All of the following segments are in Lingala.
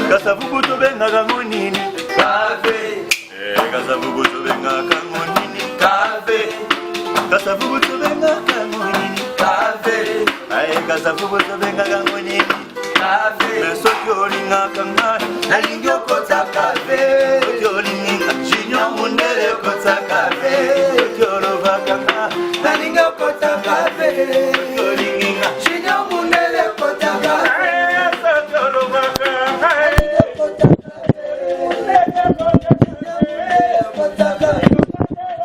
Kasavubu to benga kamonini kafe. Kasavubu to benga kamonini kafe. Kasavubu to benga kamonini kafe. Kasavubu to benga kamonini kafe. Mesojolinga kanga nalingyo kota kafe. Sojolinga jinyo mundele kota kafe. Sojolova kanga nalingyo kota kafe. Sojolinga jinyo mundele kota kafe.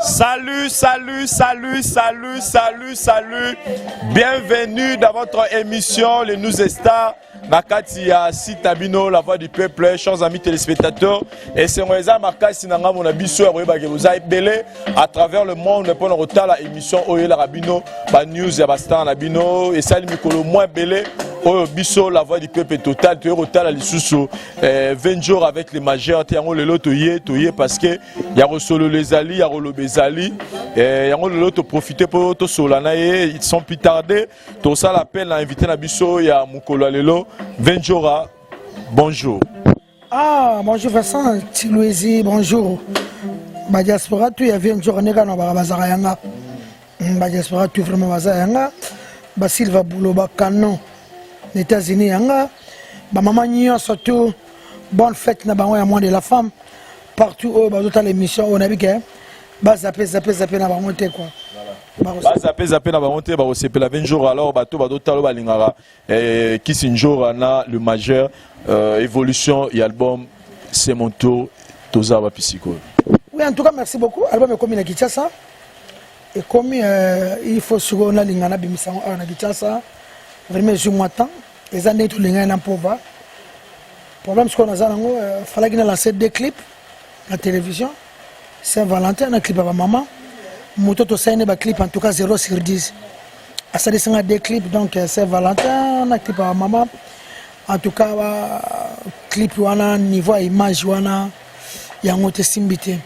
Salut, salut, salut, salut, salut, salut. Bienvenue dans votre émission Les News Stars. Nakatia Sitabino, la voix du peuple, chers amis téléspectateurs. Et c'est Reza Marcas Sinanga, mon abisso, vous avez belé à travers le monde pour nous retard la émission Oye la Rabino, ba news ya bastan Rabino et ça Mikolo moins belé. Oyo biso la voix du peuple total, tu es retard la lisusu 20 jours avec les majeurs, tu as le lot toye parce que y a solo les ali, y a le bezali et y a le lot profiter pour to solana ils sont plus tardés. Tout ça l'appel à inviter na biso ya mukolo lelo 20 jours. Bonjour. Ah, bonjour Vincent, Tilouézi, bonjour. Ba diaspora tu y a 20 jours neka na bazara yanga. Ba diaspora tu vraiment bazara yanga. Ba Silva Bouloba Canon. Les États-Unis yanga. Ba maman nyo surtout bonne fête na bango ya mois de la femme. Partout où ba d'autres l'émission on a vu que ba zapper na ba monter quoi. Ba zapper na ba monter ba receper la 20 jours alors ba to ba d'autres ba lingara qui sinjora na le majeur évolution et album c'est mon tour toza ba pisiko. Oui, en tout cas merci beaucoup. Album est commis na Kinshasa. Et comme il faut sur na lingana bimisa na Kinshasa. Vraiment je m'attends. Les années tout lingana na pova. Problème ce qu'on a zango fallait qu'il lancer deux clips à la télévision. Saint-Valentin un clip à maman. Moto to saine ba clip en tout cas 0 sur 10. À ça descend deux clips donc Saint-Valentin un clip à maman. En tout cas clip wana niveau image wana yango te simbité.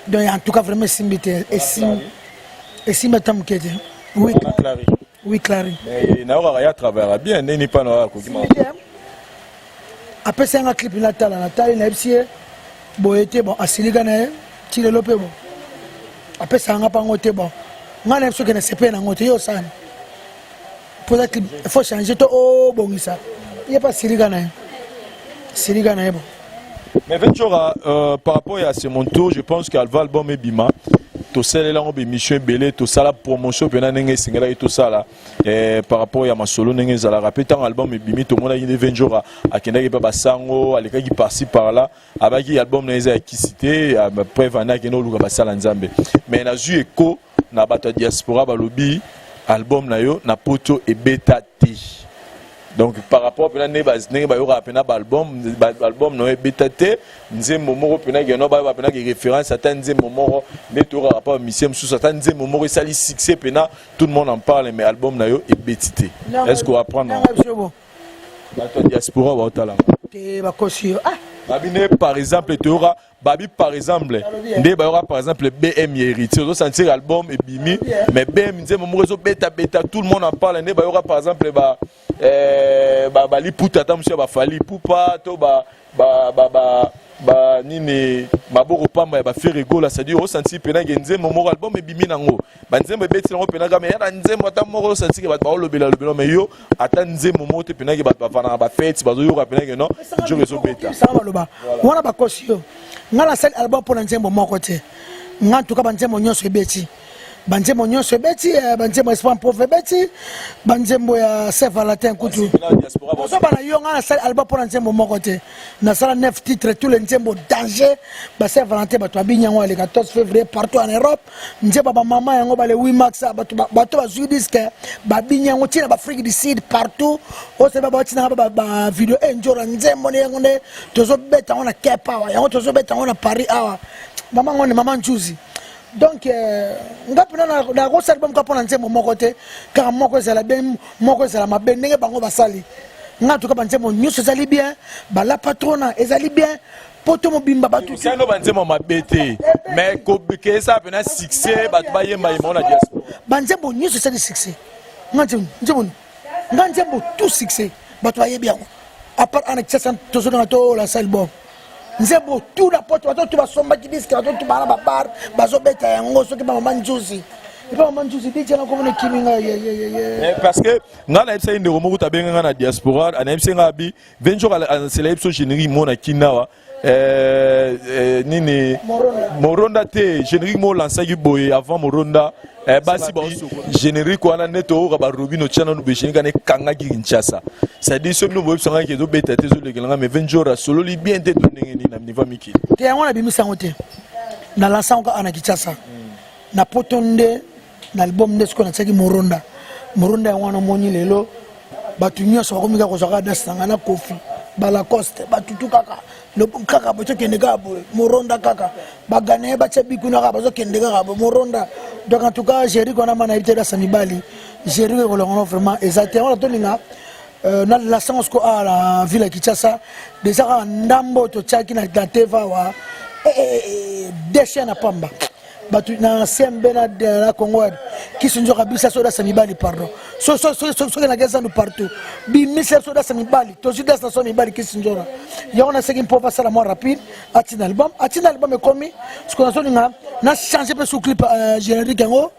Donc en tout cas vraiment simbité et si matam kete. Oui. Oui clari. Mais na ora travailler bien n'est pas na ko kima. Après c'est un clip natal na epsie boyete bon asiliga na ti le lope bon. Après ça nga pa ngote bon. Nga na so que na sepe na ngote yo sana. Pour ça il faut changer to bon ça. Il y a pas siliga na. Siliga na bon. Mais 20 jours par rapport à ce monto, je pense qu'Alva album est bima. Tout ça là on émission belé, tout ça la promotion pena nenge singela et tout ça là par rapport à ma solo nenge za la rappeler tant album est bimi tout le monde a eu 20 jours à kenda ki baba sango à l'école qui par-ci par là abaki album nenge qui cité après vana keno luka basala nzambe mais na zu eko na bato diaspora balobi album na yo na poto et beta t. Donc par rapport à ne ba yora pena album no betaté nzembo moko pena geno ba pena qui référence à nzembo moko mais tout rapport à mission sous à nzembo moko sali succès pena tout le monde en parle mais album na yo est betité. Est-ce qu'on va prendre la diaspora ba otala ba kosio ah babine par exemple tu aura babi par exemple ndé ba yora par exemple BM héritier au sentir album et bimi mais BM nzembo moko beta tout le monde en parle ndé ba yora par exemple li puta ta monsieur ba fali pupa to ba nini maboko pamba ba faire rigola ça dit au senti pena genze momo album e bimi nango ba nzembo beti nango pena ga me ya nzembo ta moko senti ke ba lobela mais yo ata nzembo momo te pena ke ba vana ba fête ba zo yo pena ke non je réseau beta ça va loba wana ba kosio ngala sel album pour nzembo moko te nga tuka ba nzembo nyonso ebeti banzembo nyonso beti banzembo espoir pauvre beti banzembo ya Saint-Valentin kutu so bana yo nga na sala album pour nzembo moko te na sala 9 titres tous les nzembo danger ba Saint-Valentin ba to binyango le 14 février partout en Europe nzembo ba mama yango ba le 8 mars ba to zu disque ba binyango tina ba Afrique du Sud partout o se ba tina ba video enjoy nzembo ne yango ne tozo beta on a kepa yango tozo beta on a Paris awa mama ngone mama njuzi. Donc ngapina na ko album ka pona nzembo moko te car moko ezala bien moko ezala mabe ndenge bango basali nga to ka banzembo nyuso ezali bien ba la patrona ezali bien poto mobimba batu c'est no banzembo mabe te mais ko ke ça pena succès batu ba yemba yemba na diaspora banzembo nyuso ezali succès nga nzembo tout succès bato bayebi yango à part ana Kinshasa tozona to la salle bon nzembo tout la porte bato tu basomba ki disque bato tu bana ba bar bazobeta yango soki ba mama njuzi et pas mama njuzi DJ na komone kiminga parce que ngana epsa inde romo kutabenganga na diaspora ana epsa ngabi venjo ala sela epso générique mona kinawa nini moronda te générique mo lansaki boye avant moronda basi générique wana neto ka ba robino chana no béchénika ne kanga ki Kinshasa ça dit somme no boye sanga ki zo beta te zo lekelanga mais 20 jours solo li bien te to ndenge ni na niveau miki te yango na bimisa ngote na lansanga ana Kinshasa na potonde na album nde siko na tsaki moronda wana moni lelo batu nyonso bakomika kozaka dasanga na kofi balacoste batutu kaka kaka bazokende kaka boye moronda kaka bagane batia bikuna kaka bazokende kaka boye moronda donc en tout cas géri kona mana ibite dasa mibali géri kolongono vraiment exactement wana toninga na la sens ko à la ville ya Kinshasa déjà kaka ndambo totiaki na teva wa déchet na pamba batu na CMB na Congo qui sont déjà bisa soda samibali pardon so na geza no partout bi misel soda samibali to judas na so mibali qui sont déjà ya on a ce qui peut passer la moins rapide atina album est commis ce qu'on a sonné na changer peu sous clip générique ngo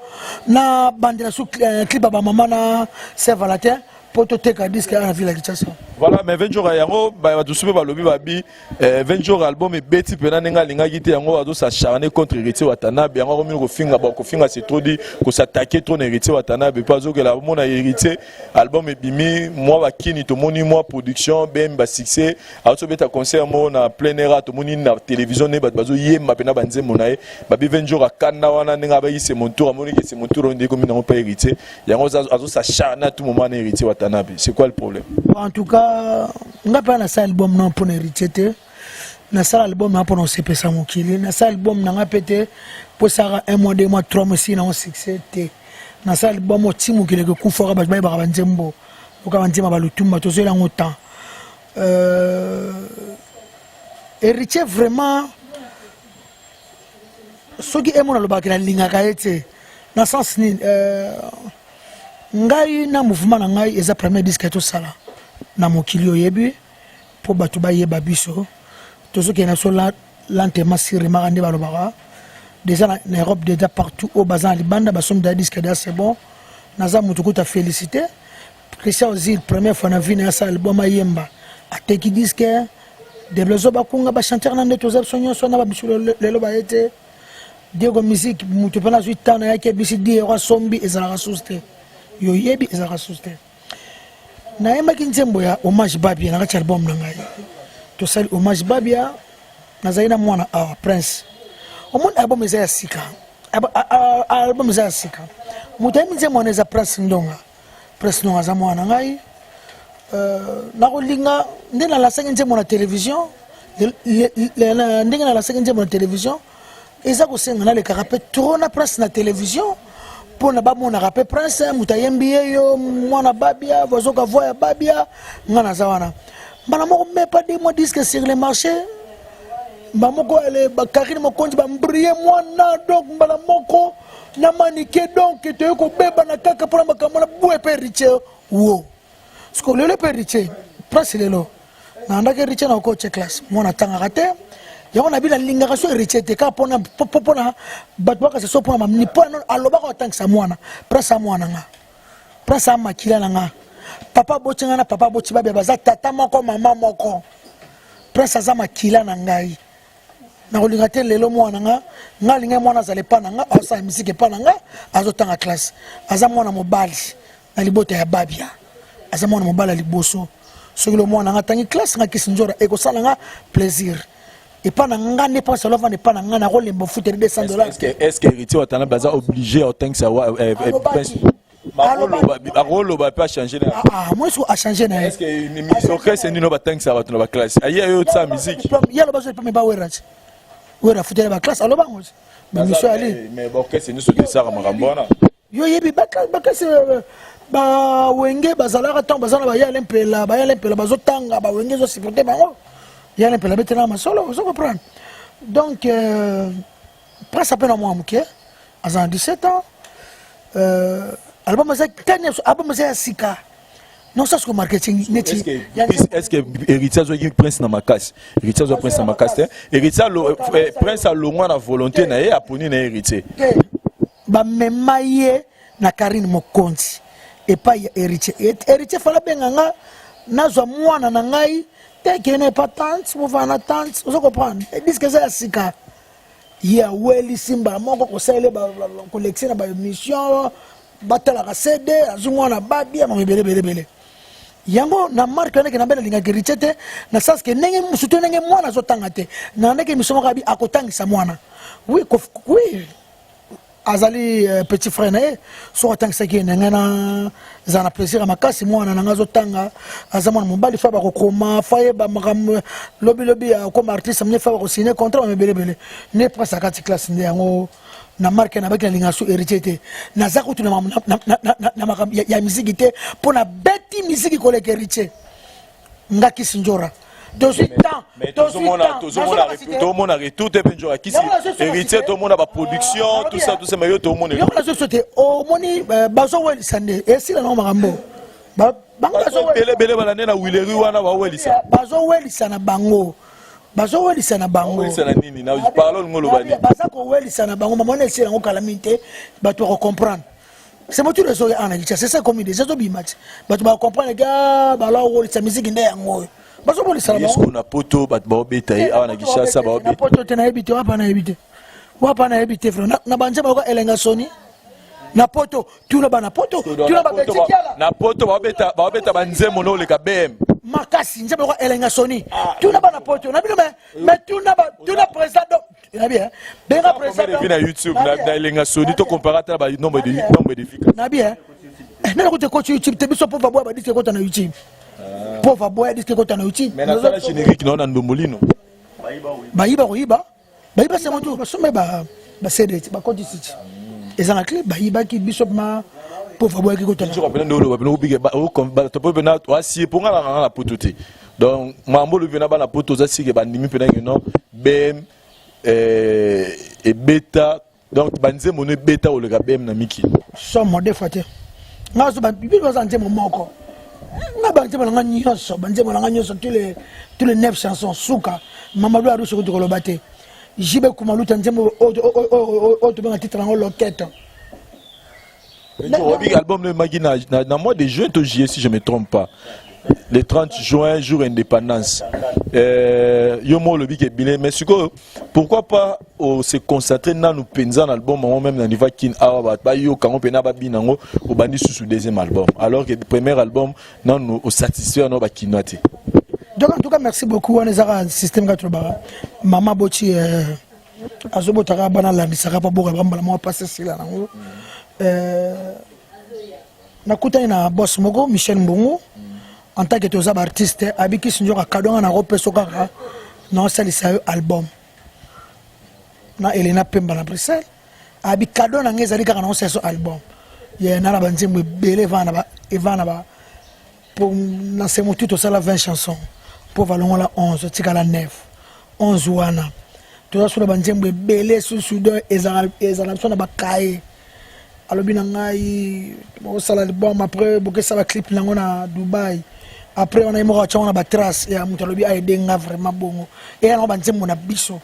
na bandera sous clip ba mama na Saint-Valentin pour te teka disque à la ville de Kinshasa. Voilà, mais 20 jours yango ba tu soupe ba lobi babi 20 jours album et beti pena ninga linga kiti yango ado s'acharner contre héritier Watanabe yango komi ko finga c'est trop dit ko s'attaquer trop héritier Watanabe pas que la mon héritier album et bimi moi ba kini to moni moi production bem ba succès auto beta concert mo na plein air to moni na télévision ne bazo yemba pena banze monae babi 20 jours akanda wana ninga ba c'est mon tour moni que c'est mon tour on dit comme non pas héritier yango ado s'acharner à tout moment héritier Watanabe c'est quoi le problème? En tout cas, on n'a pas un album non pour hériter. On a un album non pour nous séparer ça mokili. On a un album non pété pour ça 1 mois 2 mois 3 mois si non succès. On a un album au timu qui le coup fort ba ba banzembo. Au ka banzema ba lutumba to zela ngota. Héritier vraiment ce qui est mon album qui la linga kaete. Dans sens ni ngai na mouvement na ngai eza premier disque to sala. Na mokili oyebi po batu ba yeba biso tozo ke na so lentement sirima ande balobaka déjà na Europe déjà partout au bazan libanda ba somme de disque déjà c'est bon naza mutu kuta féliciter Christian Ozil première fois na vie na sa album ayemba ateki disque de lozo ba kunga ba chanteur na ndeto za sonyo so na ba biso lelo ba ete Diego musique mutu pena 8 ans na yake bisi di roi sombi ezala rasuste yo yebi ezala rasuste na yemba kinzembo ya hommage babia na kati album na ngai to sali hommage babia na zaina mwana a prince omon album eza ya sika album eza ya sika mutami nzembo na eza prince ndonga za mwana ngai na kolinga ndena la sengi nzembo na télévision ndenge na la sengi nzembo na télévision eza kosenga na le karape trop na prince na télévision pour na ba mona rapé prince mutayembi yo mwana babia vozoka voya babia ngana zawana bana moko me pas des mois disque sur le marché ba moko ele ba karine mo konji ba mbrier mwana donc bana moko na manike donc te ko beba na kaka pour makamona boué pe riche wo sko le pe riche prince lelo na ndake riche na ko che classe mona tanga kate yango na bila linga so richete ka pona batwaka se so pona mamni pona aloba ko tankisa mwana presa mwana nga presa makila nga papa bochenga na papa bochi babia baza tata moko mama moko presa za makila na ngai na kolinga te lelo mwana nga linga mwana za lepa na nga asa musique pa na nga azotanga classe aza mwana mobali na libota ya babia aza mwana mobali liboso so kilo mwana nga tangi classe nga kisinjora e ko sala nga plaisir. Et pas n'anga n'est pas seulement n'est pas n'anga na rôle les foot $200. Est-ce que héritier Watana baza obligé à tant que ça rôle va pas changer moi je a changé na est-ce que mission que c'est nous va tant que ça va dans la classe aïe yo ça musique ya lo bazo pas me ba werach wera foot la classe alors bango mais monsieur ali mais bon que c'est nous ce que ça ramambona yo yebi ba c'est ba wenge bazala tant bazala ba ya lempela bazotanga ba wenge zo supporter bango. Il y a un peu de solo, vous comprenez. Donc, presque à peine à moi, à 17 ans, album est sika. non ça c'est marketing neti est-ce que héritier zo qui prince na makasi héritier zo prince na makasi héritier prince a longwa na volonté na ye aponi na héritier ba memaye na Karine Mokonzi et pas héritier fala benganga nazwa mwana na ngai te que n'est pas tante vous va na tante vous comprendre et disent que ça sika ya weli simba moko ko sele ba collection ba mission batala ka CD azungwa na babi ama bele yango na marque neke na bela linga gerichete na sas ke nenge musuto nenge mwana zotanga te na neke misomo ka bi akotangisa mwana oui azali petit frère na so atangisa ke nenge na zana plaisir makasi mwana na ngazotanga azamwana mobali fa ba kokoma fa ye ba makam lobi comme artiste mne fa ba ko signer contrat me bele ne pas sa kati classe ndi yango na marque na baki na linga so hérité na za kutu na makam ya musique te pour na beti musique ko le hérité ngaki sinjora tout le monde a tout est bien qui héritier tout le monde a production tout ça mais tout le monde la société au moni bazo wel sande et si la no makambo bazo bele bana na wileri wana ba welisa bazo welisa na bango bazo welisa na bango welisa na nini na parole ngolo bani baza ko welisa na bango mamona esi ngo calamité ba to comprendre c'est moi tout les oreilles en c'est ça comme des autres bimat ba to ba comprendre ga ba la welisa musique ndé yango bazo welisa na bango na poto ba beta ana gishasa ba beta poto tena ebite wapa na ebite frère na banje ba ko elenga soni na poto tuna ba na poto tuna ba betikiala na poto ba beta banzemo no le ka bm makasi nzembe ko elenga soni tuna ba na poto na bino mais tuna président na bien benga président na YouTube na elenga soni to comparata ba nombre de fika na bien na ko te ko YouTube te biso pauvre boy ba dit ko ta na YouTube pauvre boy dit ko ta na YouTube mais na sala générique non na ndombolino bayiba c'est mon tour basome ba CD ba code city et en clé bayiba ki bishop ma pauvre boy ki ko tona je rappelle ndolo ba no bige ba to po bena to asi pour ngala na potote donc mambo le vena ba na poto za sike ba ndimi pena no bem et beta donc banze mono beta o le ga bem na miki so mo defate ngazo ba bibi ba zante mo moko na banze mo nga nyoso banze mo nga nyoso tous les 9 chansons suka mamadou aruso ko to lobate jibe kumaluta nzembo o to benga titre ngo loquette le album le magina na mois de juin to juillet si je me trompe pas le 30 juin jour indépendance yo mo le big bilé mais pourquoi pas se concentrer dans nous penza dans album même dans niveau kin awa ba yo kango pena ba binango o bandi sous deuxième album alors que le premier album non nous au satisfaire no ba kinati. Donc en tout cas merci beaucoup on est à système gatroba maman boti azobotaka bana la misaka pa boka bamba moi passer sila nango nakutani na boss moko Michel Mbongo en tant que tozaba artiste abiki sinjoka kadonga na ropeso kaka na salisa album na Elena Pemba na Bruxelles abi kadona ngezali kaka na salisa album ye na la banzembo belé vana ba pour lancer mon tout ça la 20 chansons pour valon la 11 tika la 9 11 wana to sur la banzembo belé sous de ezana ba kae alobi na ngai bo sala album après boke ça va clip nango na Dubai après on a mo cha on a ba trace ya mutu alobi aide nga vraiment bongo et on banzembo na biso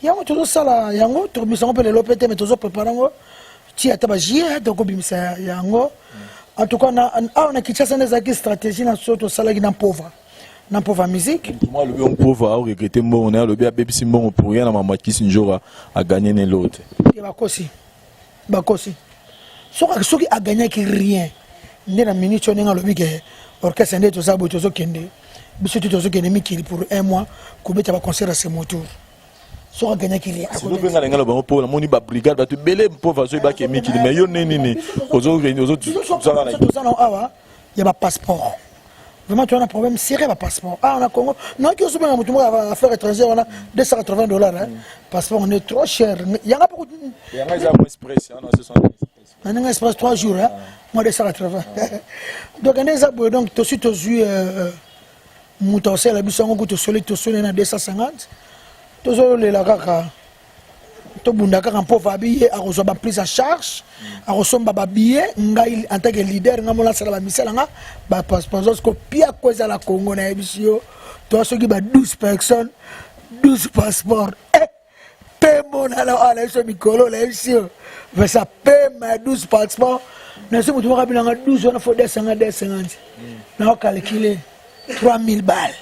yango to sala yango to biso on peut le lopete mais to zo préparer ngo ti ataba jie to ko bimisa yango en tout cas on a kichasa na zaki stratégie na soto sala ki na pauvre musique moi le pauvre a regretté mon on a le bien bébé bon pour rien na mama ki sinjora a gagné ne l'autre et bakosi soki a gagné ki rien ne na minute on nga le bige orchestre ndé to sabo to zo kende biso to zo kende mikili pour un mois ko beta ba concert à ce motour so a gagné ki rien si nous venga ngalo ba pour la moni ba brigade ba to belé pauvre so ba ke mikili mais yo nini ozo ça na awa ya ba passeport vraiment tu as un problème sérieux ba passeport on a Congo non qui se met mutumo affaires étrangères on a $280 hein passeport on est trop cher yanga beaucoup yanga za express non c'est ça on a express 3 jours hein moi $280 donc on est abonné donc to suite aux yeux muto c'est la biso ngo to solé na 250 to zo le la kaka to bunda kaka pauvre habillé a reçoit ba prise en charge a reçoit ba billet ngai en tant que leader ngamola sala ba misala nga ba passeport ko pia ko za la Congo na ebisio to soki ba 12 personnes 12 passeports pemo na la ala so mikolo la ebisio va ça pema 12 passeports na se mutu ka binanga 12 on faut 250 na calculer 3000 balles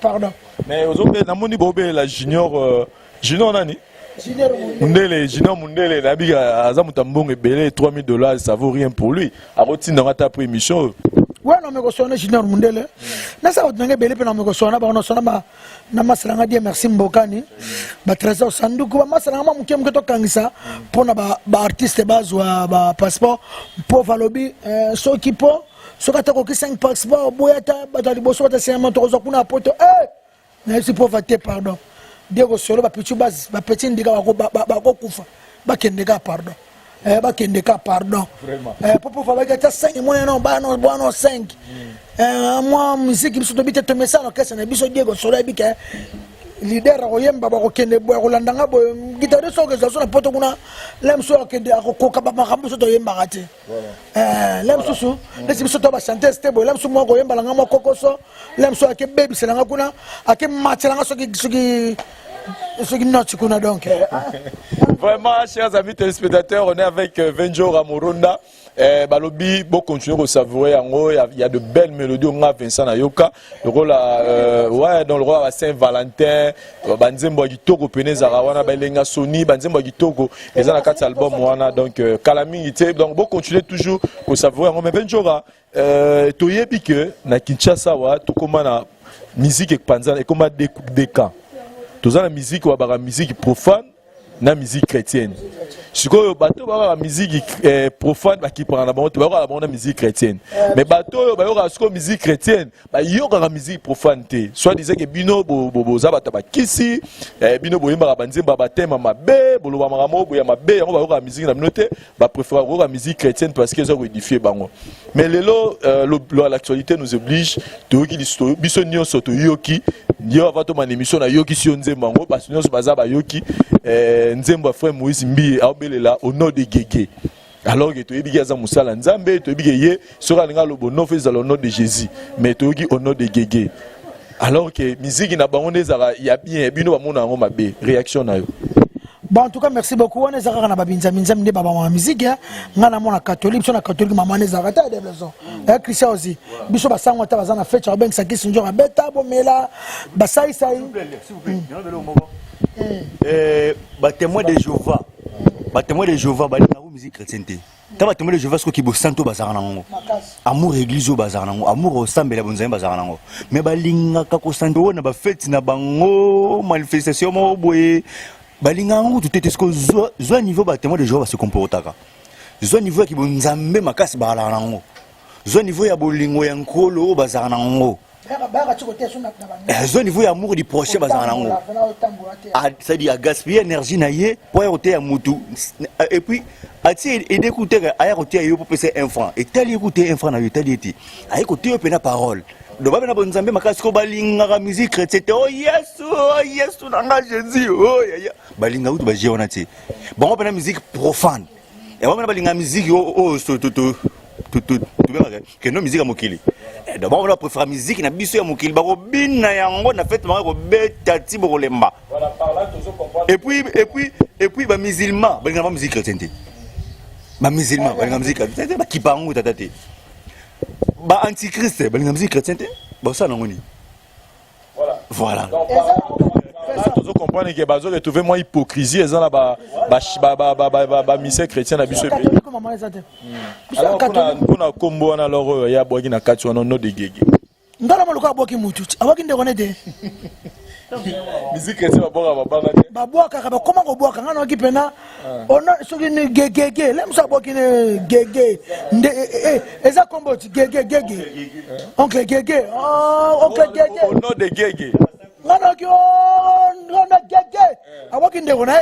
pardon. Mais aujourd'hui, namoni bobe la junior junior nani? Junior Mundele, nabiga azamutambong ebele $3000, ça vaut rien pour lui. Aroti n'angata pour émission. Ouais non mais ko sona Junior Mundele. Na sa otnanga bele pe na me ko sona ba no sona ba na masalanga dia merci mbokani. Ba trésor sanduku ba masalanga ma mukem ko to kangisa pona ba artiste bazwa ba passeport pour valobi so kipo so katako ki 5 passeport boyata ba dali boso ta sema to zo kuna poto na si pauvreté pardon Diego solo ba petit base ba petit ndika ba ko kufa ba kendeka pardon ba kendeka pardon popo fa ba ta 5 mo non ba no 5 moi musique biso to bite to mesano kesa na biso Diego solo bika leader ko yemba ba ko kende bo ko landanga bo guitariste so ke so na poto kuna lem so kende ko ka ba makambo so to yemba gati lem so lesi biso to ba chanter stable lem so mo ko yemba langa mo kokoso lem so ke baby selanga kuna ake matchelanga so ki note kuna donc Vraiment, chers amis téléspectateurs, on est avec Venjo Ramoronda. Balobi, bon, continuer à savourer. Il y a de belles mélodies. On a Vincent Nayoka. Le rôle ouais, dans le rôle à Saint-Valentin. Banzembo Gitoko, Penezarawana, Belenga Sony, Banzembo Gitoko. Les ans à 4 albums, donc Calamité. Donc, bon, continuer toujours à savourer. Mais Venjo, tu y es piqué, na Kinshasa, tu commences la musique et Panzan, et comment des cas. Tu as la musique ou la musique profane. Na musique chrétienne. Si vous avez la musique profane, qui prend la bonne musique chrétienne. Mais bateau, la musique chrétienne, il y a la musique profane. Soit disait que Bino Bozaba Tabakisi, Bino Boyima Banzemba Batema Mabe, Bolo Maramo, Boyamabe, on va avoir la musique communauté, préférer la musique chrétienne parce qu'ils ont édifié Bango. Mais l'actualité nous oblige, Toki Bisonio Soto Yoki, Dio Avato man émission na Yoki si on Zembango, parce que nous sommes à Yoki. Nzembo frère Moïse Mbi aobelela au nom de Gégé. Alors que tu es bien à Moussala Nzambe, tu es bien sera le bon fait au nom de Jésus, mais tu es au nom de Gégé. Alors que musique n'a pas on est il y a bien bino ba mona ngoma be réaction na yo. Bon, en tout cas, merci beaucoup. On est à la Babinzam de Baba musique. On a mon catholique, on a catholique, maman est à la maison. Et Christian aussi. Bisous, bah ça, on a un fête, on a ça qui sont à bêta, bon, mais là, bah ça, ça y est. Témoin de Jéhovah. Témoin de Jéhovah, bah, la musique chrétienne. Quand témoin de Jéhovah, ce qui est santo bazar nango. Amour église au bazar nango. Amour au sambe la bonzaï bazar nango. Mais bah, linga kako santo, na ba fête, na bango, manifestation, mo boye. Balingango tout est ce que zo niveau ba témoin de Jéhovah se comportaka. Zo niveau ki bonzambe makasi ba la nango. Zo niveau ya bolingo ya nkolo bazar nango. Zo niveau ya amour du prochain bazar nango. Ça dit à gaspiller énergie na ye pour écouter ya mutu. Et puis ati et d'écouter à écouter yo pour passer un franc. Et tel écouter un franc na yo tel été. À écouter yo pena parole. Le Baba Nabonzambe makasi ko balinga la musique etc. Oh yes nanga Jésus oh ya balinga utu ba jeonati. Bon on la musique profane. Et on balinga musique oh que non musique à mokili. D'abord on va préférer musique na biso ya mokili ba ko bina yango na fête ma ko beta ti bo lemba. Voilà par là tu comprends. Et puis ba musulman balinga ba musique chrétienne. Ba musulman balinga musique chrétienne ba kipango tatati. Bah antichrist bah la musique chrétienne bah ça non ni voilà tu comprends que bazo retrouver moi hypocrisie et ça là ba mission chrétien na biso alors qu'on a combo na alors ya boki na kati on no de gege ndala maluka boki mutu aboki ndeko nede musique chrétienne ba boka ka ba koma ko boka ngana ki pena ono soki ni gege lem sa boki ni gege nde eza kombo ti gege oncle gege oncle gege ono de gege ngana ki ngana gege aboki ndeko na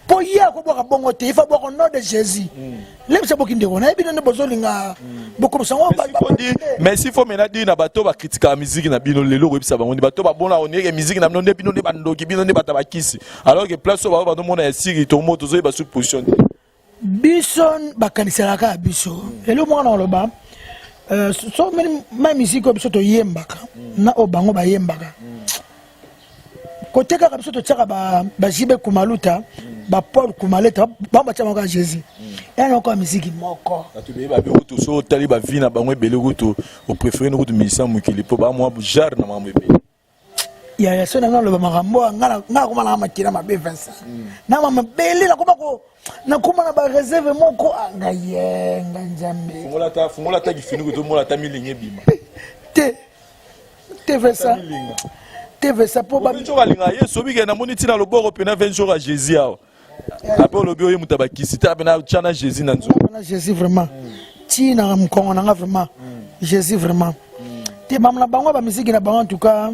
po ya ko boka bongo te ifa boko nom de Jésus lem se boki ndeko na bino ne bozolinga boko sango mais s'il faut maintenant dire na bato ba critique la musique na bino lelo ko bisa bango ni bato ba bona on est musique na bino ne bino ne bandoki bino ne bata bakisi alors que place so ba mona ya siri to moto zo ba sous position bison bakaniselaka biso lelo mwana oloba so ma musique ko biso to yembaka na obango ba yembaka côté kaka biso to tsaka ba jibe kumaluta ba Paul kumaleta ba ba tsama ka Jésus yana encore musique moko tu be ba biroto so tali ba vina bango ebele kuto au préféré no kuto misa mukili po ba mo jar na mambo ebe ya so na ngalo ba makambo ngala kuma na makira mabe Vincent na mama bele na kuma ko na kuma na ba réserve moko anga yenga njambe fungola ta kifini kuto mola ta milinge bima te Vincent TV ça pour ba bicho balinga yeso bike na moni tina loboko pena 20 jours à Jésus awo après lobi oyo mutabaki sita pena chana Jésus na nzo na Jésus vraiment tina mkongo na vraiment Jésus vraiment te mamla bango ba musique na bango en tout cas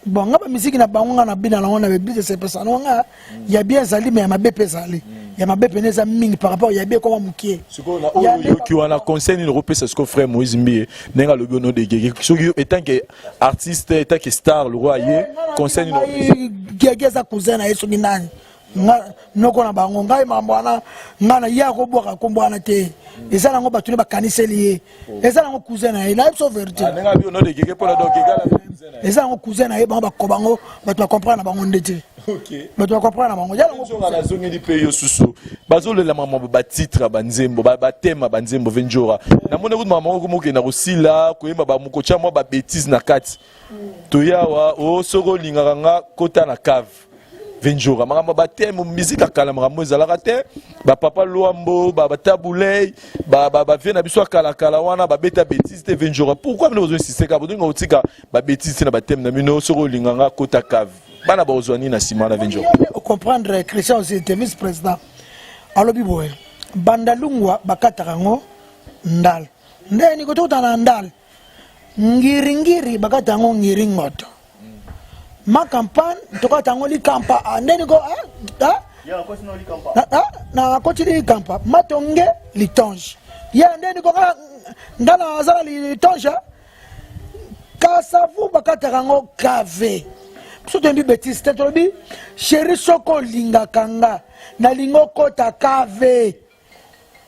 bon ngaba musique na bango na bina na ona be bise se pesa no nga ya bien zali mais ya mabe pesali ya mabe peneza mingi par rapport ya bien comment mukie siko na oyo ki wana conseil ni repesa ce que frère Moïse Mbie nenga lobi no de gege soki étant que artiste étant que star le roi yé conseil ni gege za cousin na yeso ni nani nga noko na bango ngai mambo ana ngana ya ko boka ko mbwana te ezala ngo batuni bakaniseli ye ezala ngo cousin na ye na so vérité nenga bi no de gege pour la donc gege ezala ngo cousin na ye bango bakobango bato ba comprendre na bango ndete OK bato ba comprendre na bango yala ngo na zongi di pays susu bazolo la mama ba titre ba nzembo ba tema ba nzembo venjora na mona ku mama ko moke na kosila ko yemba ba mukocha mo ba bêtise na kati to yawa o soko lingaka nga kota na cave venjora mama ba tema musique akala mama ezalaka te ba papa luambo ba tabulei ba vient na biso kala wana ba beta bêtise te venjora pourquoi nous insister ka bodinga otika ba bêtise na ba tema na mino soko lingaka kota cave bana ba ozwani na sima na venjora comprendre Christian aussi était vice-président alobi boye bandalungwa bakataka ngo ndal ndeni ko totana ndal ngiri bakata ngo ngiri ngoto ma campagne tokata ngo li kampa ndeni ko ya ko sino li kampa na ko tili kampa matonge litonge ya ndeni ko ndana azala litonge kasavu bakataka ngo kave soto mbi bêtise te tolobi chéri soko linga kanga na lingo kota kave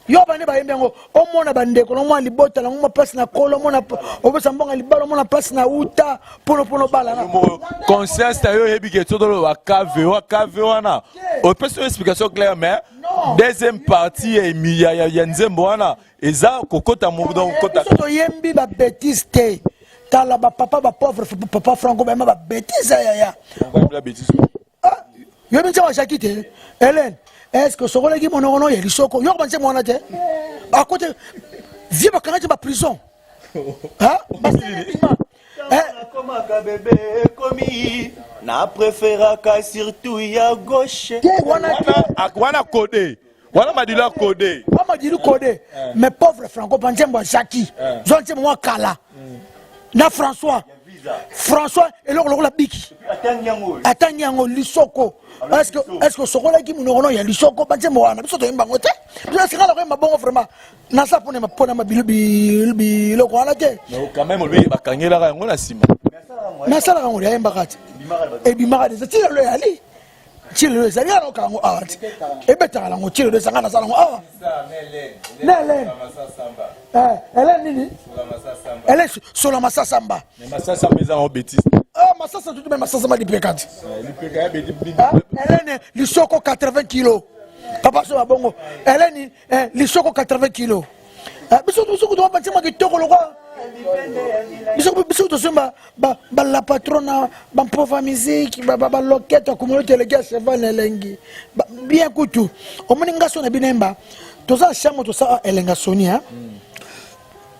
yo bane ba yembengo omona bandeko no mwa libota na ngoma place na kolo mona obesa mbonga libalo mona place na uta pono bala na conscience ta yo hebi ke todo wa kave wana o peso explication claire mais deuxième partie ya nzembo wana eza kokota mu donc kota soto yembi ba bêtise te tala ba papa ba pauvre papa franco ba ba bêtise ya la bêtise yo bincha wa shakite Hélène est-ce que soko leki monono ya lisoko yo banche mwana te à côté vie ba kanga ba prison hein comme un bébé commis na préféraka surtout ya gauche wana codé wana madila codé madilu codé mais pauvre franco banche mwa Jackie zonche mwa kala na François et alors la biki atanyango lisoko est-ce que sokola ki munono ya lisoko banze mwana biso to imbango te biso singala ko mabongo vraiment na sa pone mapona mabilubi loko ala te quand même lui bakangela ka ngona sima na sala ka ngoli ayemba kati e bimaka de tilo lo yali tilo lo zali ala ka ngo awati e betala la ngo tilo lo sangana sala ngo awa nele elle nini elle sola masasamba mais masasamba eza en bêtise masasa tout même masasamba di pekati elle li soko 80 kilos papa so bongo elle li soko 80 kilos biso to ba tsema kitoko lo kwa biso to semba ba la patrona ba pauvre musique ba loquette communauté les gars cheval elengi bien kutu omoni ngaso na binemba toza chamo to sa elenga sonia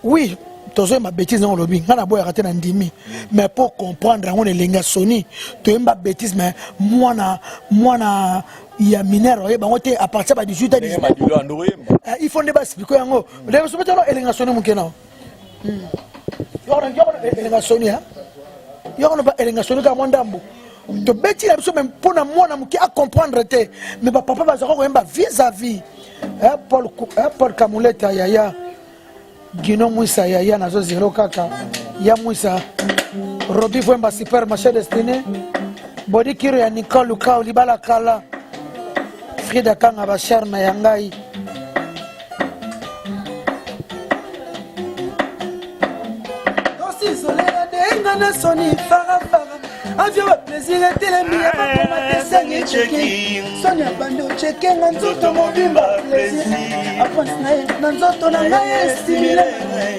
oui tozo ma bêtise dans le lobby ngana boya raté na ndimi mais pour comprendre on elenga soni to yemba bêtise mais moi ya minero e bango te à partir de 18 ans il faut ne pas expliquer yango le so betalo elenga soni mukena yoro elenga soni ha yoro ba elenga soni ka mwandambo to beti la biso même pona mwana muki a comprendre te mais ba papa bazako koyemba vis-à-vis Paul Kamuleta yaya Gino Mwisa yaya nazo zero kaka ya Mwisa Robi Vwemba super marché destiné Body Kiro ya Nicole Lukao libala kala Frida Kanga Bachar na yangai na soni fara avio plaisir etelemi ya bakoma tesengi cheki soni abando chekenga nzoto mobimba plaisir apons na ye na nzoto na ngai estimile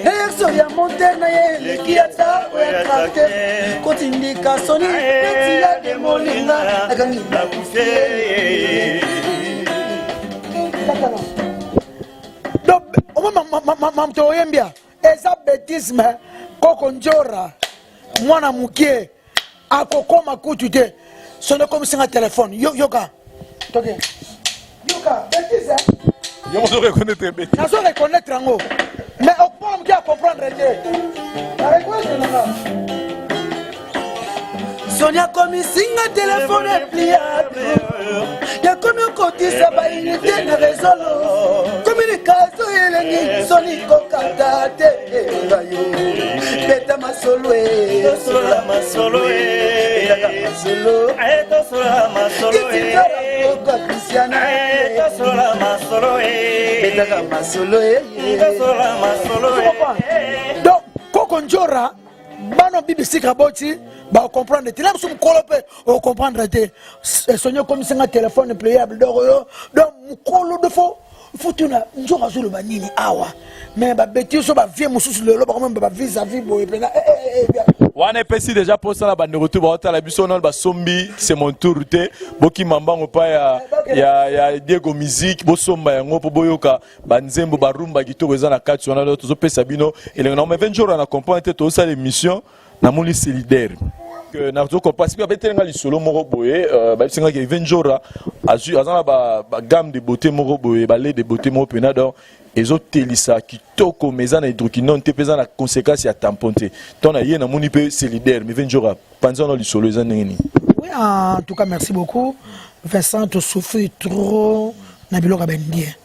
eyerso ya monter na ye eleki ata oyatrate kotindika soni neti ya demolinga nakangi bakufie mamto oyembia eza bêtisme koko njora mwana mukie akokoma kutu te sonne comme singa téléphone yoka toke yoka bêtise yo on reconnaître bêtise na so reconnaître ngo mais okoma mukie a comprendre te na reconnaître nga Sonia komi singa téléphone pliable yakomi okotisa baunité na rezolo communication elengi soni kokata te ngayo beta masolo Tosola masolo masolo tosola masolo kokatisiana tosola masolo beta masolo tosola masolo donc koko njora bano BBC kaboti ba comprendre te la biso mukolo pe o comprendre te sonyo comme singa téléphone pliable donc mukolo de faut tuna njora zulu banini awa mais ba bêtise so ba vie mususu lelo ba comme ba vis-à-vis boye pena wana epesi déjà posa la bande retour ba otala biso non ba sombi c'est mon tour te boki mambango pa ya Diego musique bo somba yango po boyoka ba nzembo ba rumba kitoko eza na kati wana to zo pesa bino elenga na 20 jours na comprendre te to sa l'émission na moni solidaire que na zo ko participer ba telenga li solo moko boye ba singa ke 20 jours azana ba gamme de beauté moko boye ba lait de beauté moko pena donc ezotelisa kitoko meza na hydroquinone te pesa na conséquence ya tampon te ton na ye na moni pe solidaire mais 20 jours panza na lisolo eza ndenge. Oui, en tout cas merci beaucoup Vincent to souffrir trop na biloka bendie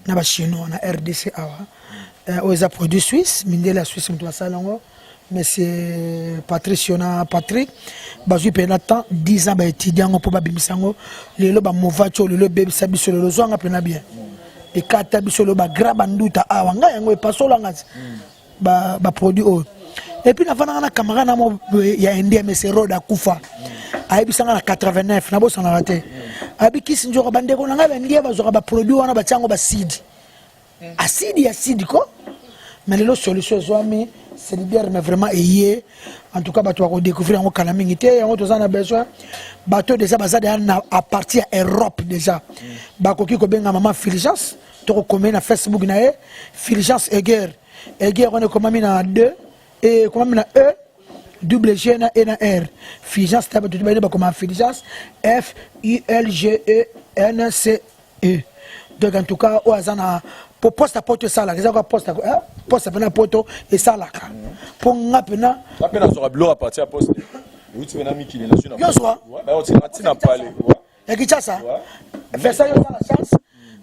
na ba chinois na RDC awa oza produit suisse minde la Suisse mto salango monsieur Patrick bazui pena temps 10 ans ba étudiant ngo po ba bimisango lelo ba movacho lelo bebe sabiso lelo zwanga pena bien et kata bisolo ba graba nduta awa nga yango e pasola ngati ba produit o et puis na vana na camarade na mo ya India monsieur Roda kufa ayebisanga na 89 na bosa na raté abikisi njoka bandeko na nga India bazoka ba produit wana ba tsango ba seed acide ko mais lelo solution zwami solidaire mais vraiment ayé en tout cas bato va découvrir en kana mingi te yango tozana besoin bato déjà bazada na à partir Europe déjà bakoki ko benga maman Fulgence to ko na Facebook na e Fulgence Eger on est comme na 2 et comme na E double G na E na R Fulgence tabe to ba comme Fulgence FULGENCE donc en tout cas o azana pour poste poto sala que ça poste pena poto et sala ka pour ngapena apena zo blo à partir à poste uti bena miki na national yo soa ba o tina tina pale ya kichasa fait ça yo la chance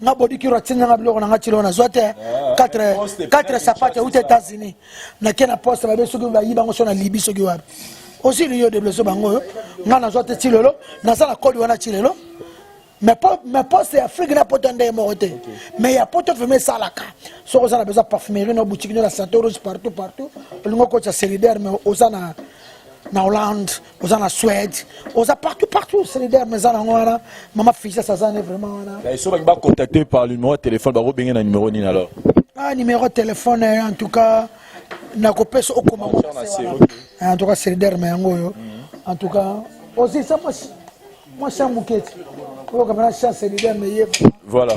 nga body ki rotina nga blo na ngachilo na zote 4 sapate aux États-Unis na kena poste ba beso ba yiba ngo so na Libye so ki wapi aussi le yo de bleso bango nga na zote tilolo na sala code wana tilolo mais pas c'est Afrique n'a pas de moralité mais il y a pas de fumée salaka so on a besoin de parfumerie dans boutique dans la Santo Rose partout le ngo coach solidaire mais on a na Hollande on a Suède on a partout solidaire mais on a maman fiche ça ça vraiment là ils sont pas contactés par le numéro de téléphone ba robengé na numéro ni alors numéro de téléphone en tout cas na kopesa au comment en tout cas solidaire mais ngo en tout cas aussi ça moi c'est un bouquet. Voilà.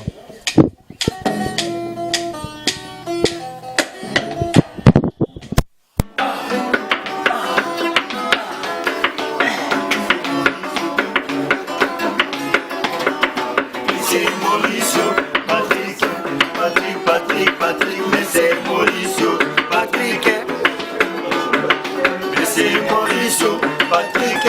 C'est Mauricio, Patrick, mais c'est Mauricio, Patrick, mais c'est Mauricio, Patrick.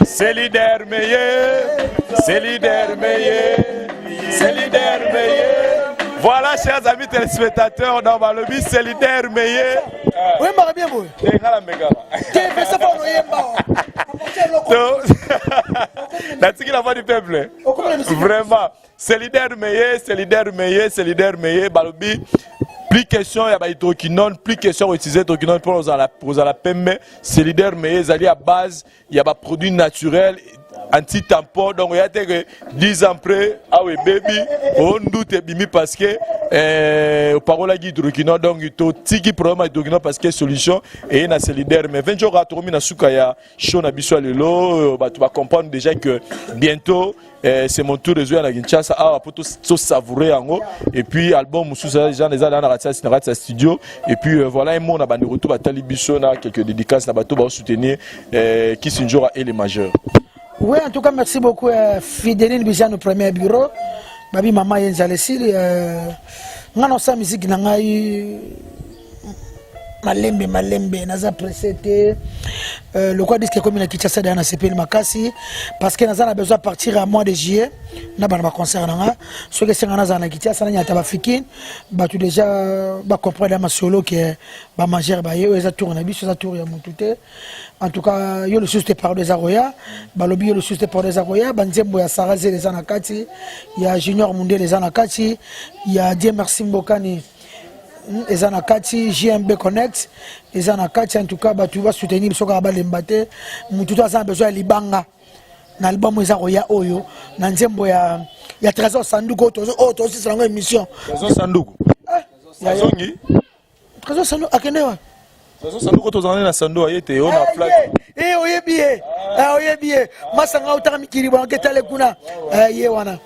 C'est leader meilleur, c'est leader meilleur, c'est leader meilleur. Voilà, chers amis téléspectateurs, dans le but, c'est leader meilleur. Oui, mais bien, oui. La voix du peuple. Vraiment, c'est leader meilleur, c'est leader meilleur, c'est leader meilleur. Balobi. Plus question, il y a hydroquinone, plus question d'utiliser hydroquinone pour la PME. C'est leader meilleur, ils allaient à base, il y a des produits naturels, anti-tampon. Donc, il y a 10 ans après, ah oui, baby, on doute bimi parce que, au parole d'hydroquinone, donc, il y a tiki problème d'hydroquinone parce que solution, et il y a ces leaders. Mais 20 jours à tourner dans Soukaya, chaud na bisou à l'élo, tu vas comprendre déjà que bientôt, c'est mon tour de jouer à la Kinshasa pour tout savourer en haut. Et puis album sous ça déjà les dans la studio et puis voilà un mot na bande retour à Talibiso na quelques dédicaces na bateau pour soutenir qui s'injora et les majeurs. Oui, en tout cas merci beaucoup Fidéline Bijan au premier bureau. Babi maman Yenzalesi ngano sa musique na ngai malembe naza pressé le quoi disque comme na Kinshasa dans CPL Makasi parce que naza besoin de partir à mois de juillet na ba concert nanga ce que c'est naza na Kinshasa na nyata ba fikin ba tout déjà ba comprendre ma solo que ba manger ba yo za tour na biso za tour ya mutute en tout cas yo le juste par des Aroya ba lobby le juste par des Aroya ba nzembo ya Saraze les anakati ya Junior Mundé les anakati ya Dieu merci Mbokani les anakati JMB Connect les anakati en tout cas tu vas soutenir soka balembate mututo a besoin libanga na album les Aroya oyo na nzembo ya Trésor Sanduko to aussi c'est une émission Trésor Sanduko Trésor Sanduko akenewa Trésor Sanduko to zana na Sanduko ayete on a flaque oyebi masanga utaka mikiri bwana ketale kuna ye wana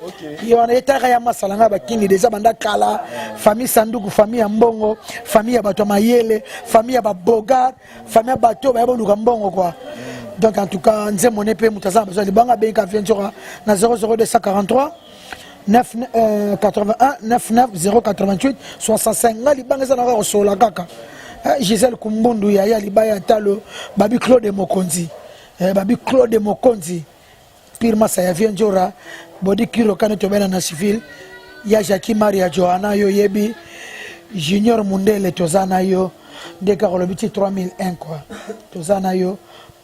etaka ya masalanga bakini déjà banda kala famille Sanduku famille ya mbongo famille ya bato mayele famille ya babogar famille ya bato ba boluka mbongo quoi donc en tout cas nzembo nepe mutaza besoin libanga benka viensura na 00243 981 99 088 65 ngali banga za na ko sola kaka Gisèle Kumbundu ya libaya talo babi Claude Mokonzi Pirma sa vient jora body kiro kana to bena na civil ya Jackie Maria Johanna yo yebi Junior Mundele tozana yo de Carolo biti 3001 quoi tozana yo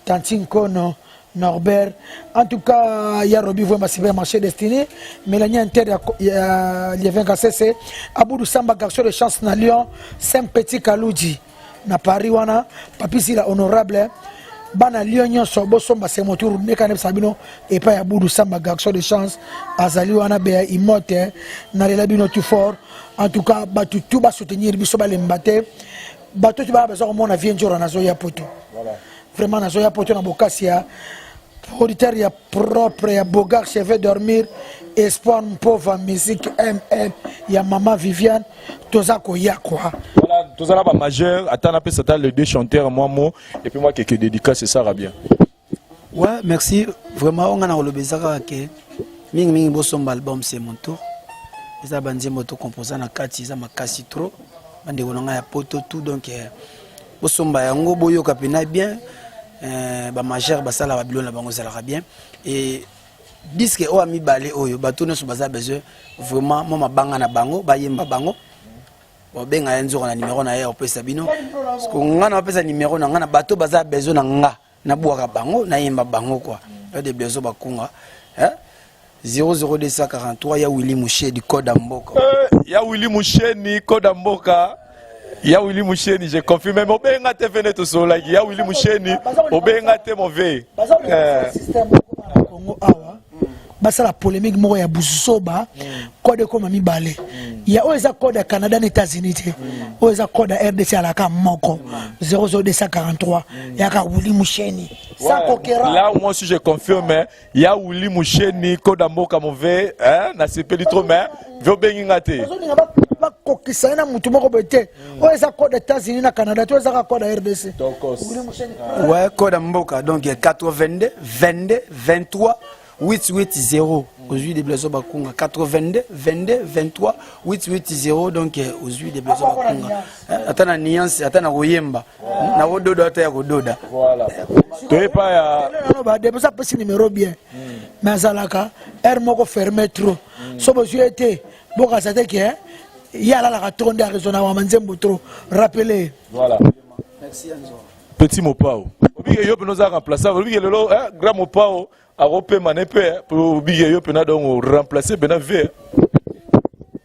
Tantine Kono Norbert en tout cas ya Robi vraiment supermarché destiné Mélanie Inter ya Lievin KCC Aboudou Samba garçon de chance na Lyon 5 petits Kaloudji na Paris wana papisi la honorable bana Lyon nyonso bosomba se motour nekane sabino et pas Aboudou Samba garçon de chance azali wana be imote na lela bino tout fort en tout cas batu tout ba soutenir biso balembate batu tu ba besoin mon avion jora na zo ya poto voilà vraiment na zo ya poto na bokasia auditeur ya propre ya bogar cheveux dormir espoir pauvre musique MM ya maman Viviane tozako ya quoi voilà tozala ba majeur atana pe sata le deux chanteurs moi mo et puis moi quelques dédicaces ça va bien ouais merci vraiment on a olobezaka ke mingi bosomba album c'est mon tour eza banze moto composant na kati za makasi trop bande konanga ya poto tout donc bosomba yango boyoka pena bien ba majeur basala ba bilona bango zalaka bien et disque o ami balé oyo bato nyonso baza besoin vraiment mama banga na bango bayemba bango benga enzo na numéro na ya opesa bino parce que ngana opesa numéro na ngana bato baza besoin na nga na bwaka bango na yemba bango quoi de besoin bakunga 00243 ya Willy Mouché du code Mboka ya Willy Mouché ni code Mboka ya Willy Mouché ni je confirme mais obenga te venez to sola ya Willy Mouché ni obenga te mauvais système Congo awa basa la polémique moko ya busoba code comme mibale ya oza code Canada et États-Unis oza code RDC alaka moko 00243 ya ka Willy Mouché ni sans conquérant là moi si je confirme ya Willy Mouché ni code Mboka mauvais hein na CP trop mais veut benga te kokisa na mutu moko bete o eza code des États-Unis na Canada to eza code de RDC ouais code mboka donc 82 22 23 880 aujourd'hui des blessures bakunga 82 22 23 880 donc aujourd'hui des blessures bakunga atana nuance atana koyemba na kododa ataya kododa voilà to pas ya no ba de ça pesi numéro bien mais azalaka air moko fermé trop so besoin été boka ça te que ya la la tonde a raison na manzembo trop rappeler voilà merci Anzo petit mopao obi yo peno za remplacer obi le lo grand mopao a repé manepe pour obi yo pena donc remplacer bena v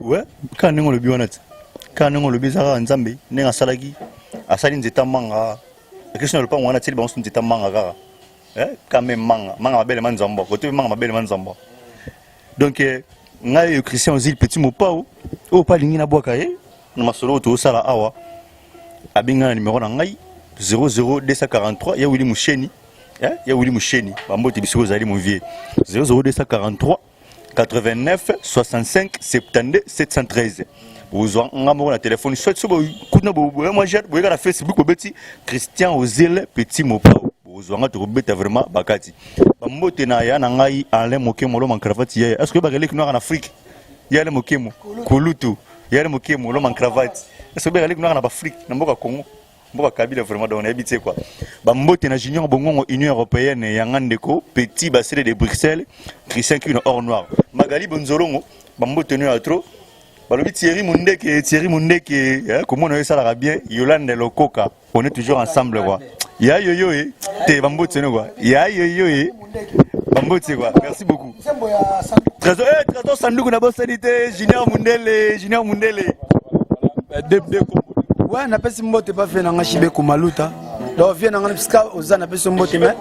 ouais quand on le bionat quand on le bizarre nzambe nenga salaki asali nzeta manga question le pas on a tili ba on nzeta manga kaka quand même manga mabele manzambo côté manga mabele manzambo donc ngai Christian Ozil petit mopao o pa lingi na boka na masolo to sala awa abinga numéro na ngai 00243 ya Willy Moucheni ya Willy Moucheni bambote bisiko zali mon vieux 00243 89 65 72 713 bozwa ngambo na téléphone soit so kuna bo moi j'ai boyeka na Facebook bobeti Christian Ozil petit mopao bozwa nga to beta vraiment bakati bambote na ya na ngai Alain Mokemo lo man cravate ya est-ce que ba relek noir en Afrique ya le Mokemo kulutu ya le Mokemo lo man cravate est-ce que ba relek noir en Afrique na mboka Congo mboka Kabila vraiment donc on habite quoi bambote na junior bongo Union européenne ya ngandeko petit basile de Bruxelles Christian qui hors noir Magali Bonzolongo bambote no ya trop balobi Thierry Mundeke comment on ça la bien Yolande Lokoka on est toujours ensemble quoi ya yo te bambote no quoi ya yo bambote quoi merci beaucoup trésor sanduku na bosanité Junior Mundele ouais na pesi mbote pas fait na ngachibe ko maluta donc vient na piska ozana pesi mbote mais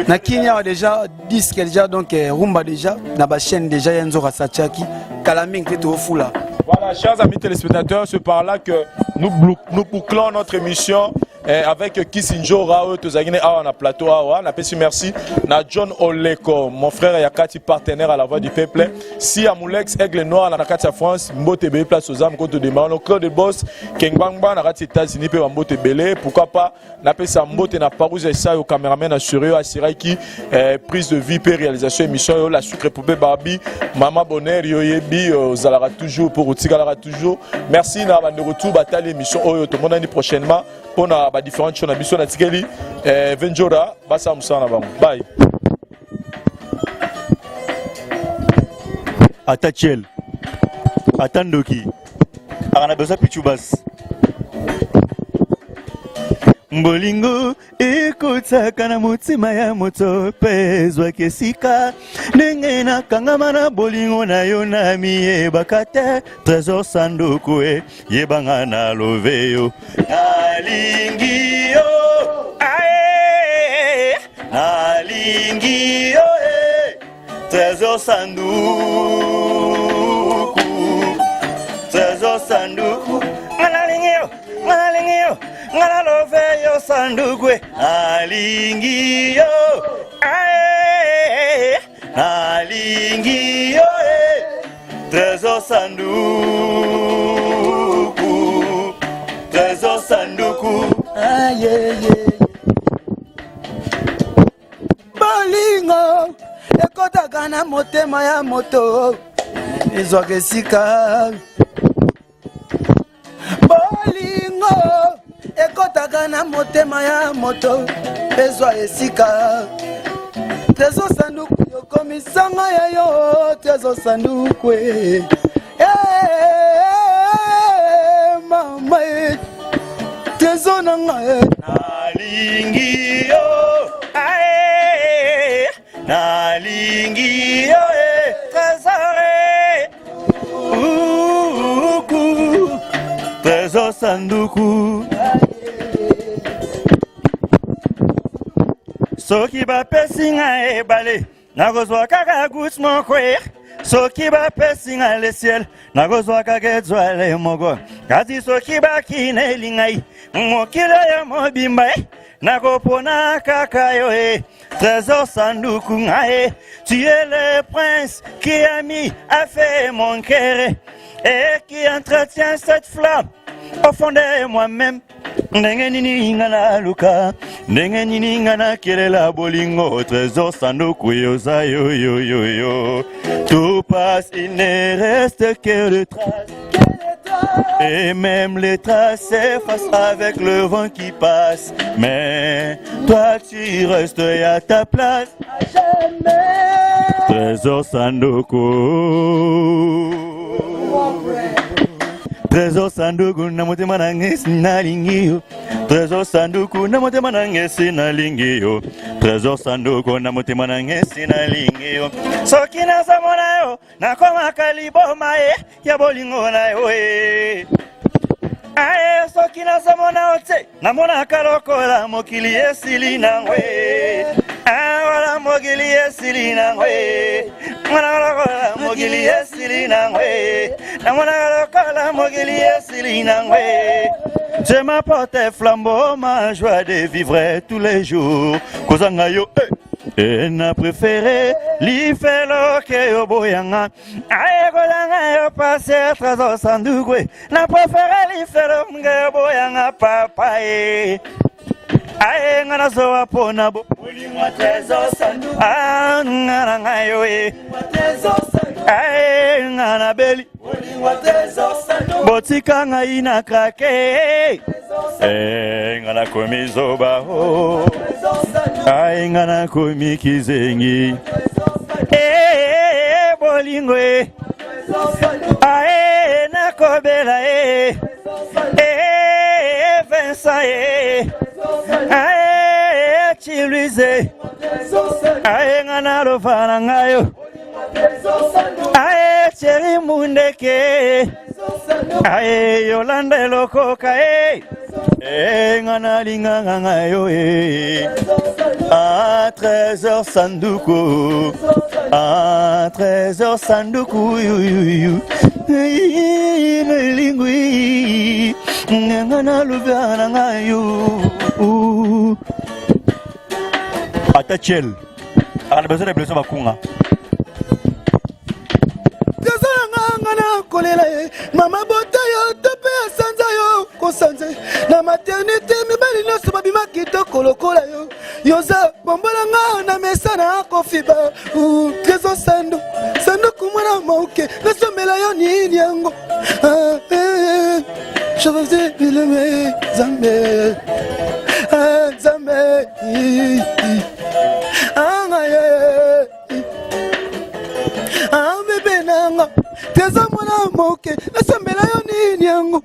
na kinya déjà disque déjà donc rumba déjà na ba chaîne déjà yenzo rasachaki kalaming te to fula. Voilà, chers amis téléspectateurs, c'est par là que nous bouclons notre émission avec Kissinjo Rao, Tozagine Awa na plateau Awa. On appelle merci na John Oleko, mon frère Yakati, partenaire à la voix du peuple. Si Amoulex, Aigle Noir, na Nakati France, Mbote Bele, place aux âmes, contre demain. Le Claude de Boss, Kengbangba, na Nakati États-Unis, pe Mbote Bele. Pourquoi pas, na Pesa Mbote na Parouze Essa, au caméraman assuré, assuré qui, prise de vie, réalisation, émission, la sucre poupée Barbie, Mama Bonheur, Yoyebi, Zalara toujours, pour Outigalara toujours. Merci, na de retour, bataille émission, Oyo, tout le monde année prochainement. On a différentes choses, on a Tikeli, Venjora, Bassa Moussana Bam. Bye. Atachiel, Atandoki, Aranabeza Pichubas. Mbolingo ekotaka na motima ya moto pezwa kesika ndenge na kangama na bolingo na yo na miyebaka te trésor sanduku yebanga na love yo nalingi yo ae nalingi yo trésor sanduku nalingi yo ngala love yo sanduku nalingi yo ae nalingi yo trésor sanduku aye bolingo ekotaka na motema ya moto ezwaka esika bolingo ekotaka na motema ya moto ezwa esika trésor sanduku yokomisanga ya yo trésor sanduku mama trésor nanga nalingi yo ae nalingi yo trésor sanduku soki bapesi nga ebale nakozwa kaka goutte moko soki bapesi nga le ciel nakozwa kaka etoile moko kasi soki bakineli ngai mokili ya mobimba nakopona kaka yo trésor sanduku ngae. Tu es le prince qui a mis à fait mon cœur et qui entretient cette flamme au fond de moi-même. Ndenge nini ngana luka, ndenge nini ngana kelela bolingo, trésor sanduku yoza yo yo yo yo. Tout passe, il ne reste que les traces. Et même les traces s'effacent avec le vent qui passe. Mais toi tu restes à ta place. Trésor sanduku. Trésor sanduku na motema nange sinalingi yo. Trésor sanduku na motema nange sinalingi yo. Trésor sanduku na motema nange sinalingi yo. Soki nazomona yo nakoma kaliboma ya bolingo na yo ae soki nazomona yo te namona kalokola mokili esili nangwe wala mokili esili nangwe mwana kalokola mokili esili nangwe namona kalokola mokili esili nangwe. Je m'apporte flambeau ma joie de vivre tous les jours kozanga yo et na préféré li felo ke yo boyanga aye kozanga yo passer trésor sanduku na préféré li felo nge boyanga papa aye ngana zo apona bo bolingo trésor sanduku ngana ngayo trésor sanduku aye ngana beli bolingo trésor sanduku botika ngai na krake ngana komi zoba ho aye ngana komi kizengi bolingo aye nakobela Vincent aye Chiluize aye ngana lovana ngayo aye Cheri Mundeke aye Yolanda Lokoka ngana linganga ngayo trésor sanduku trésor sanduku lingui ngana lovana ngayo atachel ana besoin de blessure bakunga ngana kolela mama botayo tope sanza yo kosanze na maternité mibali nyonso babima kitoko lokola yo yoza bombolanga na mesana kofiba trésor sanduku mwana moke nasomela yo nini yango chavaze bileme zambe zambe bebe nanga trésor mwana moke nasomela yo nini yango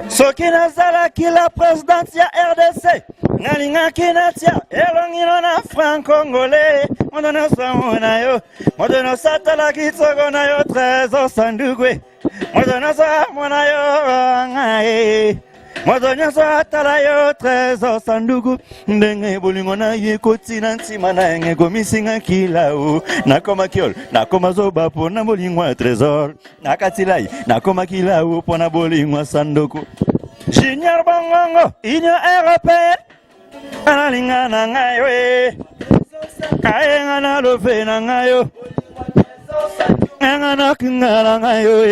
soki nazalaki la présidente ya RDC nalingaki natia elongino na franc-congolais moto nyonso amona yo moto nyonso atalaki tsoko na yo trésor sanduku moto nyonso amona yo ngae moto nyonso atala yo trésor sanduku ndenge bolingo na ye ekoti na ntima na yango ekomisinga kilao nakoma kiolo nakoma zoba mpona bolingo ya trésor nakatilai nakoma kilao mpona bolingo ya sanduku. Junior Bongongo Union Européenne analinga na ngayo ayenga na love na ngayo ngana kinga ngayo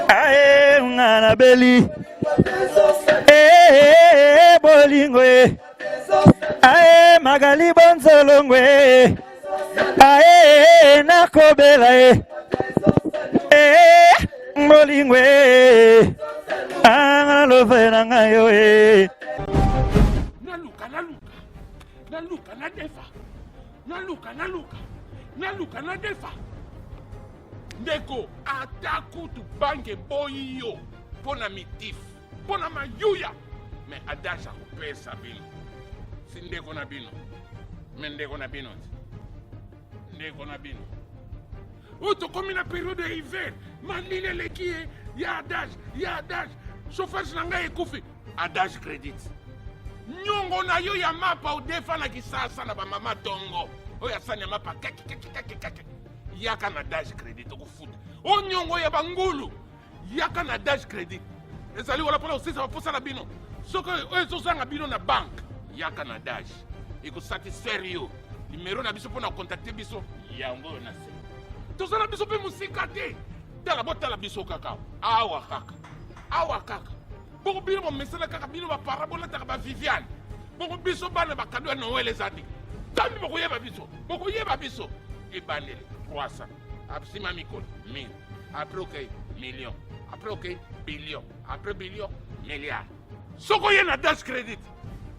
ayenga na beli bolingo magali bonzolongo nakobela bolingo love na ngayo naluka na defa ndeko ataku tubange boyi yo pona mitif pona mayuya me adasha kupesa bino si ndeko na bino me ndeko na bino otokomi na periode ya hiver malile leki ya adage chauffage na ngai ekufi adage credit nyongo na yo ya mapa odefana kisasa na bamama tongo oyo asani ya mapa kaki yaka na dage credit okufuta o nyongo ya bangulu yaka na dage credit ezali wala mpona kosisa baposa na bino soki oyo ezozanga bino na banke yaka na dage ekosatisfaire yo nimero na biso mpona kokontakte biso yango oyo na se tozala biso mpe mosika te tala botala biso kaka awa kaka bongo bino bomesana kaka bino bapara bolataka baviviane bongo biso bana bakado ya noel eza te tami bokoyeba biso ebandeli 300 absima mikolo 1000 après okei million après okei billion après billion milliard soko ye na dash credit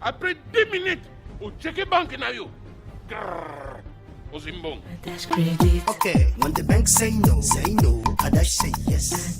après 10 minutes ocheke banke na yo ozimbongo. Okay, when the bank say no, a dash say yes.